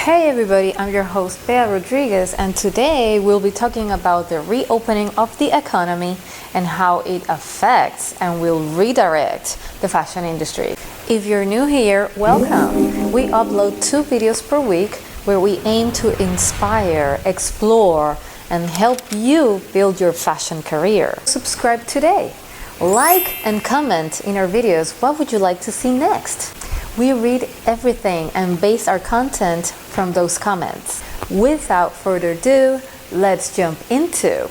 Hey everybody, I'm your host Bea Rodriguez, and today we'll be talking about the reopening of the economy and how it affects and will redirect the fashion industry. If you're new here, welcome. We upload 2 videos per week where we aim to inspire, explore, and help you build your fashion career. Subscribe today. Like and comment in our videos what would you like to see next. We read everything and base our content from those comments. Without further ado, let's jump into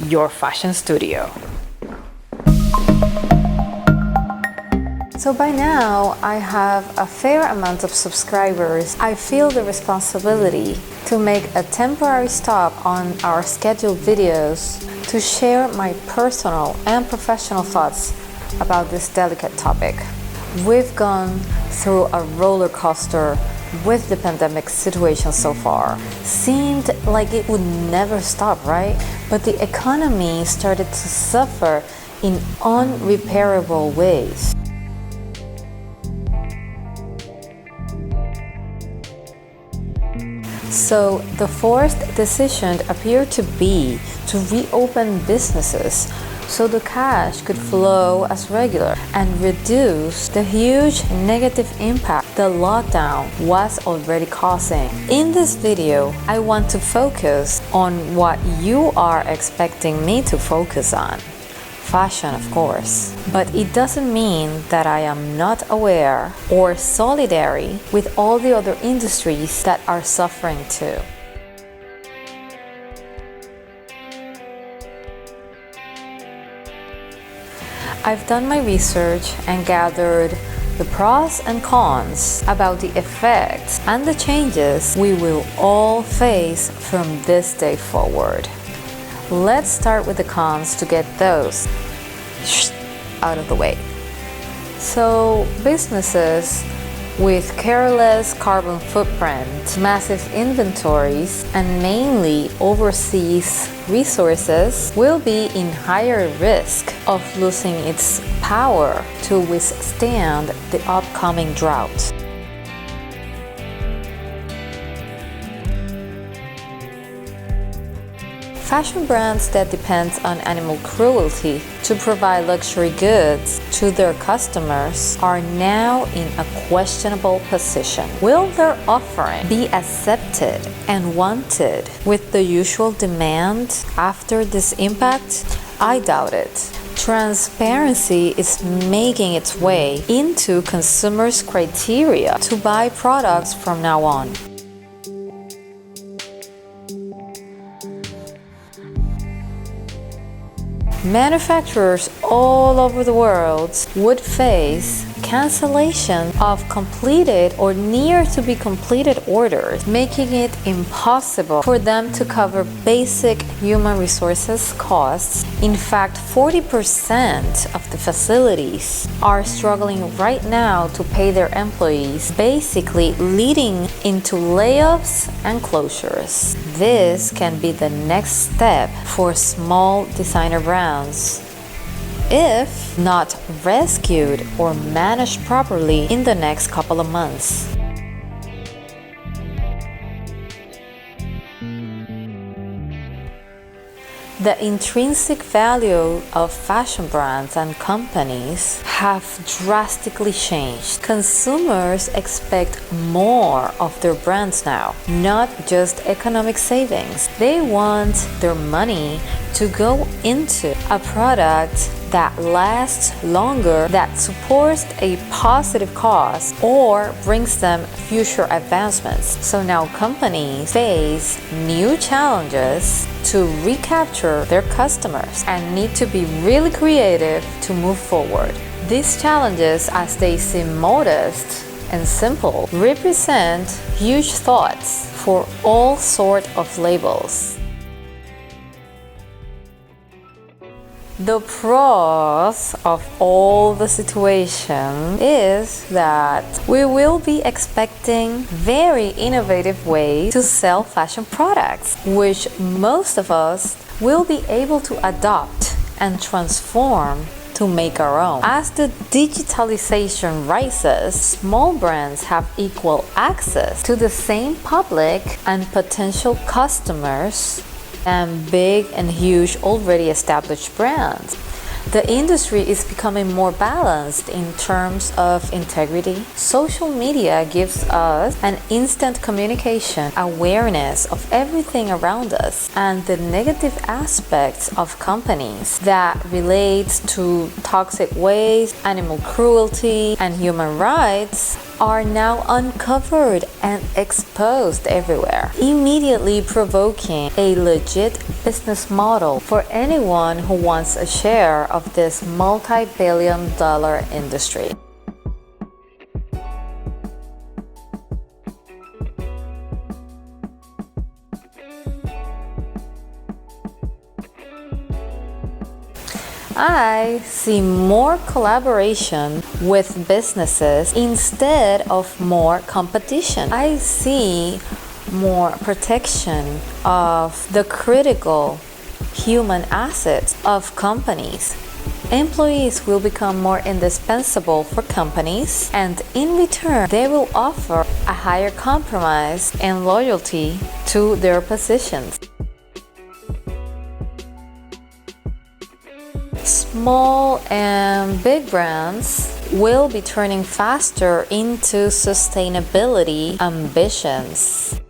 your fashion studio. So by now, I have a fair amount of subscribers. I feel the responsibility to make a temporary stop on our scheduled videos to share my personal and professional thoughts about this delicate topic. We've gone through a roller coaster with the pandemic situation so far. Seemed like it would never stop, right? But the economy started to suffer in unrepairable ways. So the forced decision appeared to be to reopen businesses so the cash could flow as regular and reduce the huge negative impact the lockdown was already causing. In this video, I want to focus on what you are expecting me to focus on. Fashion, of course. But it doesn't mean that I am not aware or solidary with all the other industries that are suffering too. I've done my research and gathered the pros and cons about the effects and the changes we will all face from this day forward. Let's start with the cons to get those out of the way. So, businesses with careless carbon footprint, massive inventories, and mainly overseas resources will be in higher risk of losing its power to withstand the upcoming drought. Fashion brands that depend on animal cruelty to provide luxury goods to their customers are now in a questionable position. Will their offering be accepted and wanted with the usual demand after this impact? I doubt it. Transparency is making its way into consumers' criteria to buy products from now on. Manufacturers all over the world would face cancellation of completed or near to be completed orders, making it impossible for them to cover basic human resources costs. In fact, 40% of the facilities are struggling right now to pay their employees, basically leading into layoffs and closures. This can be the next step for small designer brands, if not rescued or managed properly in the next couple of months. The intrinsic value of fashion brands and companies have drastically changed. Consumers expect more of their brands now, not just economic savings. They want their money to go into a product that lasts longer, that supports a positive cause, or brings them future advancements. So now companies face new challenges to recapture their customers and need to be really creative to move forward. These challenges, as they seem modest and simple, represent huge thoughts for all sorts of labels. The pros of all the situation is that we will be expecting very innovative ways to sell fashion products, which most of us will be able to adopt and transform to to make our own. As the digitalization rises, small brands have equal access to the same public and potential customers and big and huge already established brands. The industry is becoming more balanced in terms of integrity. Social media gives us an instant communication, awareness of everything around us, and the negative aspects of companies that relates to toxic waste, animal cruelty, and human rights are now uncovered and exposed everywhere, immediately provoking a legit business model for anyone who wants a share of this multi-billion-dollar industry. I see more collaboration with businesses instead of more competition. I see more protection of the critical human assets of companies. Employees will become more indispensable for companies, and in return, they will offer a higher compromise and loyalty to their positions. Small and big brands will be turning faster into sustainability ambitions.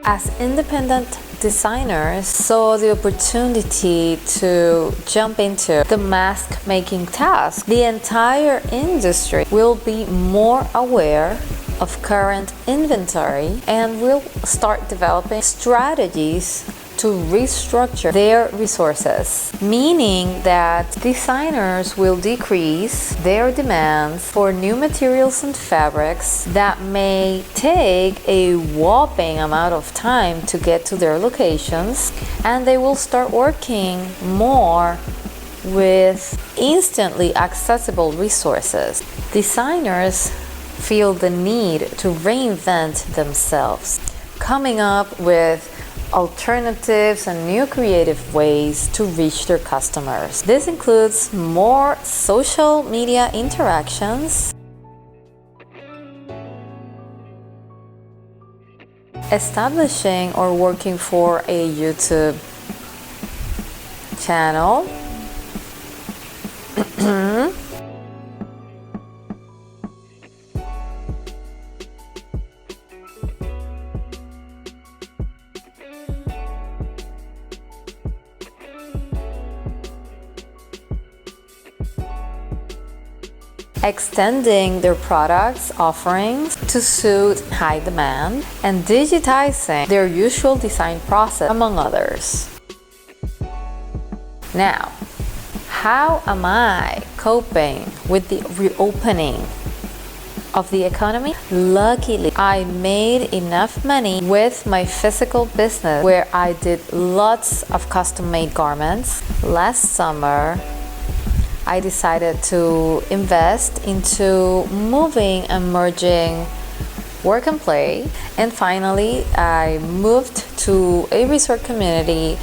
As independent designers saw the opportunity to jump into the mask making task, the entire industry will be more aware of current inventory and will start developing strategies to restructure their resources, meaning that designers will decrease their demands for new materials and fabrics that may take a whopping amount of time to get to their locations, and they will start working more with instantly accessible resources. Designers feel the need to reinvent themselves, coming up with alternatives and new creative ways to reach their customers. This includes more social media interactions, establishing or working for a YouTube channel, extending their products offerings to suit high demand, and digitizing their usual design process, among others. Now, how am I coping with the reopening of the economy? Luckily, I made enough money with my physical business where I did lots of custom-made garments. Last summer, I decided to invest into moving and merging work and play. And finally, I moved to a resort community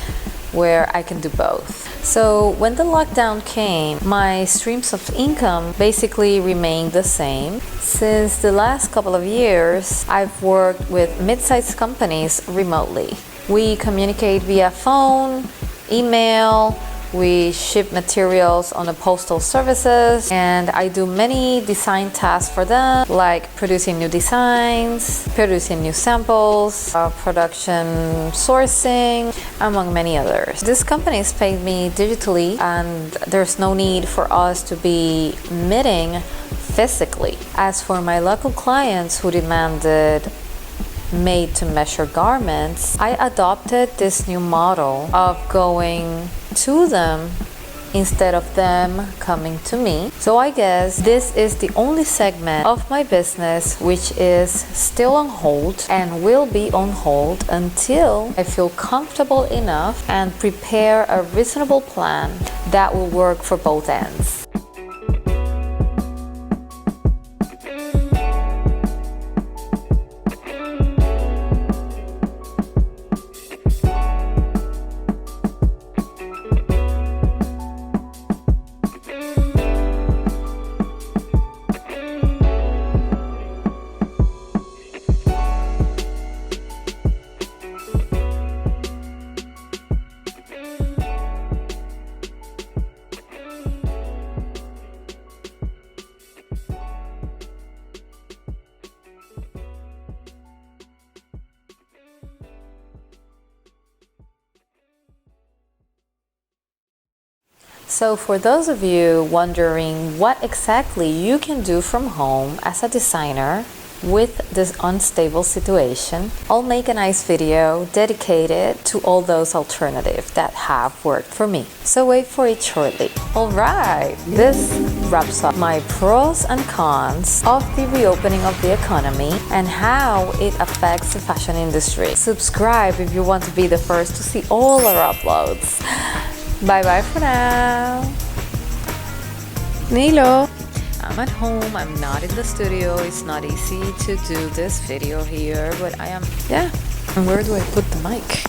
where I can do both. So when the lockdown came, my streams of income basically remained the same. Since the last couple of years, I've worked with mid-sized companies remotely. We communicate via phone, email, we ship materials on the postal services, and I do many design tasks for them, like producing new designs, producing new samples, production sourcing, among many others. These companies pay me digitally, and there's no need for us to be meeting physically. As for my local clients who demanded made-to-measure garments, I adopted this new model of going to them instead of them coming to me. So I guess this is the only segment of my business which is still on hold and will be on hold until I feel comfortable enough and prepare a reasonable plan that will work for both ends. So for those of you wondering what exactly you can do from home as a designer with this unstable situation, I'll make a nice video dedicated to all those alternatives that have worked for me. So wait for it shortly. Alright, this wraps up my pros and cons of the reopening of the economy and how it affects the fashion industry. Subscribe if you want to be the first to see all our uploads. Bye bye for now. Nilo. I'm at home, I'm not in the studio, it's not easy to do this video here, but I am, yeah. And where do I put the mic?